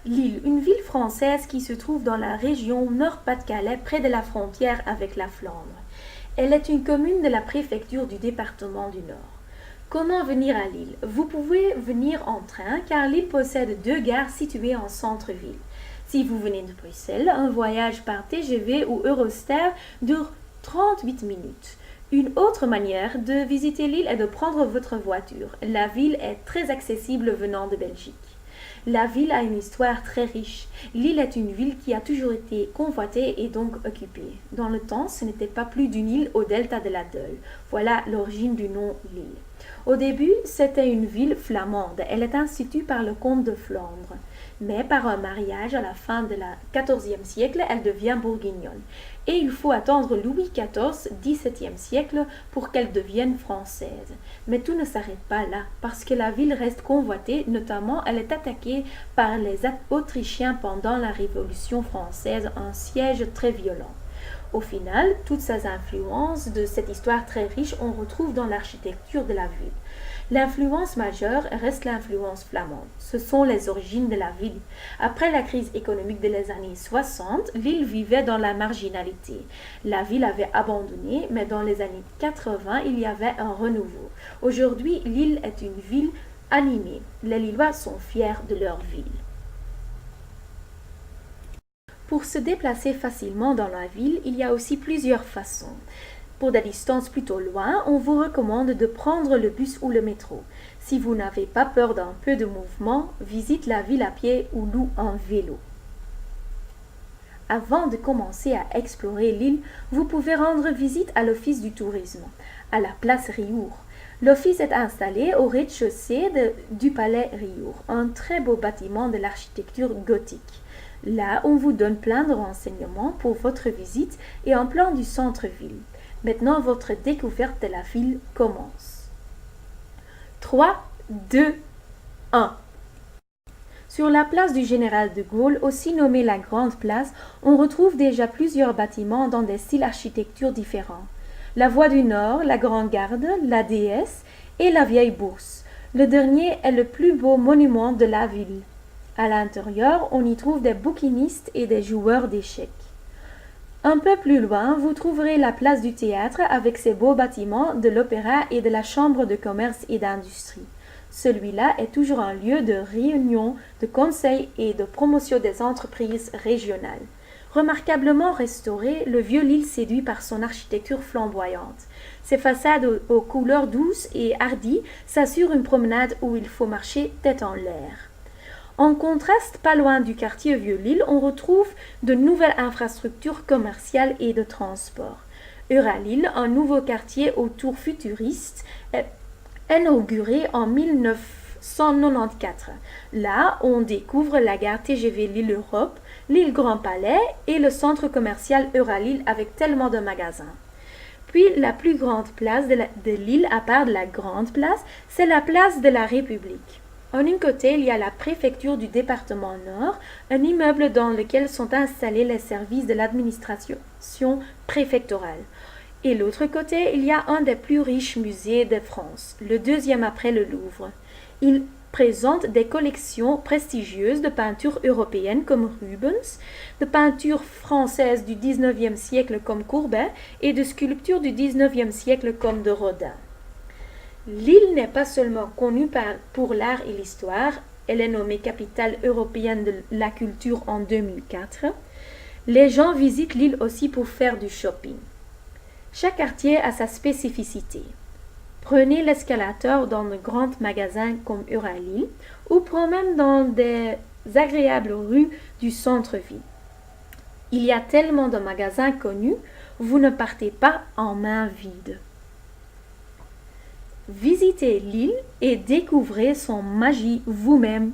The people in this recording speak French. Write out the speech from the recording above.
Lille, une ville française qui se trouve dans la région Nord-Pas-de-Calais, près de la frontière avec la Flandre. Elle est une commune de la préfecture du département du Nord. Comment venir à Lille? Vous pouvez venir en train car Lille possède deux gares situées en centre-ville. Si vous venez de Bruxelles, un voyage par TGV ou Eurostar dure 38 minutes. Une autre manière de visiter Lille est de prendre votre voiture. La ville est très accessible venant de Belgique. La ville a une histoire très riche. Lille est une ville qui a toujours été convoitée et donc occupée. Dans le temps, ce n'était pas plus d'une île au delta de la Deule. Voilà l'origine du nom Lille. Au début, c'était une ville flamande. Elle est instituée par le comte de Flandre. Mais par un mariage à la fin du XIVe siècle, elle devient bourguignonne. Et il faut attendre Louis XIV, XVIIe siècle, pour qu'elle devienne française. Mais tout ne s'arrête pas là, parce que la ville reste convoitée, notamment elle est attaquée par les Autrichiens pendant la Révolution française, un siège très violent. Au final, toutes ces influences de cette histoire très riche, on retrouve dans l'architecture de la ville. L'influence majeure reste l'influence flamande. Ce sont les origines de la ville. Après la crise économique des années 60, l'île vivait dans la marginalité. La ville avait abandonné, mais dans les années 80, il y avait un renouveau. Aujourd'hui, Lille est une ville animée. Les Lillois sont fiers de leur ville. Pour se déplacer facilement dans la ville, il y a aussi plusieurs façons. Pour des distances plutôt loin, on vous recommande de prendre le bus ou le métro. Si vous n'avez pas peur d'un peu de mouvement, visite la ville à pied ou loue un vélo. Avant de commencer à explorer l'île, vous pouvez rendre visite à l'Office du tourisme, à la place Riour. L'office est installé au rez-de-chaussée du palais Riour, un très beau bâtiment de l'architecture gothique. Là, on vous donne plein de renseignements pour votre visite et un plan du centre-ville. Maintenant, votre découverte de la ville commence. 3, 2, 1. Sur la place du Général de Gaulle, aussi nommée la Grande Place, on retrouve déjà plusieurs bâtiments dans des styles architecture différents. La Voie du Nord, la Grande Garde, la Déesse et la Vieille Bourse. Le dernier est le plus beau monument de la ville. À l'intérieur, on y trouve des bouquinistes et des joueurs d'échecs. Un peu plus loin, vous trouverez la place du théâtre avec ses beaux bâtiments de l'opéra et de la chambre de commerce et d'industrie. Celui-là est toujours un lieu de réunion, de conseil et de promotion des entreprises régionales. Remarquablement restauré, le vieux Lille séduit par son architecture flamboyante. Ses façades aux couleurs douces et hardies s'assurent une promenade où il faut marcher tête en l'air. En contraste, pas loin du quartier Vieux-Lille, on retrouve de nouvelles infrastructures commerciales et de transport. Euralille, un nouveau quartier aux tours futuristes, est inauguré en 1994. Là, on découvre la gare TGV Lille-Europe, l'île Grand Palais et le centre commercial Euralille avec tellement de magasins. Puis la plus grande place de l'île, à part de la Grande Place, c'est la place de la République. En un côté, il y a la préfecture du département Nord, un immeuble dans lequel sont installés les services de l'administration préfectorale. Et l'autre côté, il y a un des plus riches musées de France, le deuxième après le Louvre. Il présente des collections prestigieuses de peintures européennes comme Rubens, de peintures françaises du XIXe siècle comme Courbet et de sculptures du XIXe siècle comme de Rodin. Lille n'est pas seulement connue pour l'art et l'histoire, elle est nommée capitale européenne de la culture en 2004. Les gens visitent l'île aussi pour faire du shopping. Chaque quartier a sa spécificité. Prenez l'escalator dans de grands magasins comme Euralille ou promène dans des agréables rues du centre-ville. Il y a tellement de magasins connus, vous ne partez pas en main vide. Visitez l'île et découvrez son magie vous-même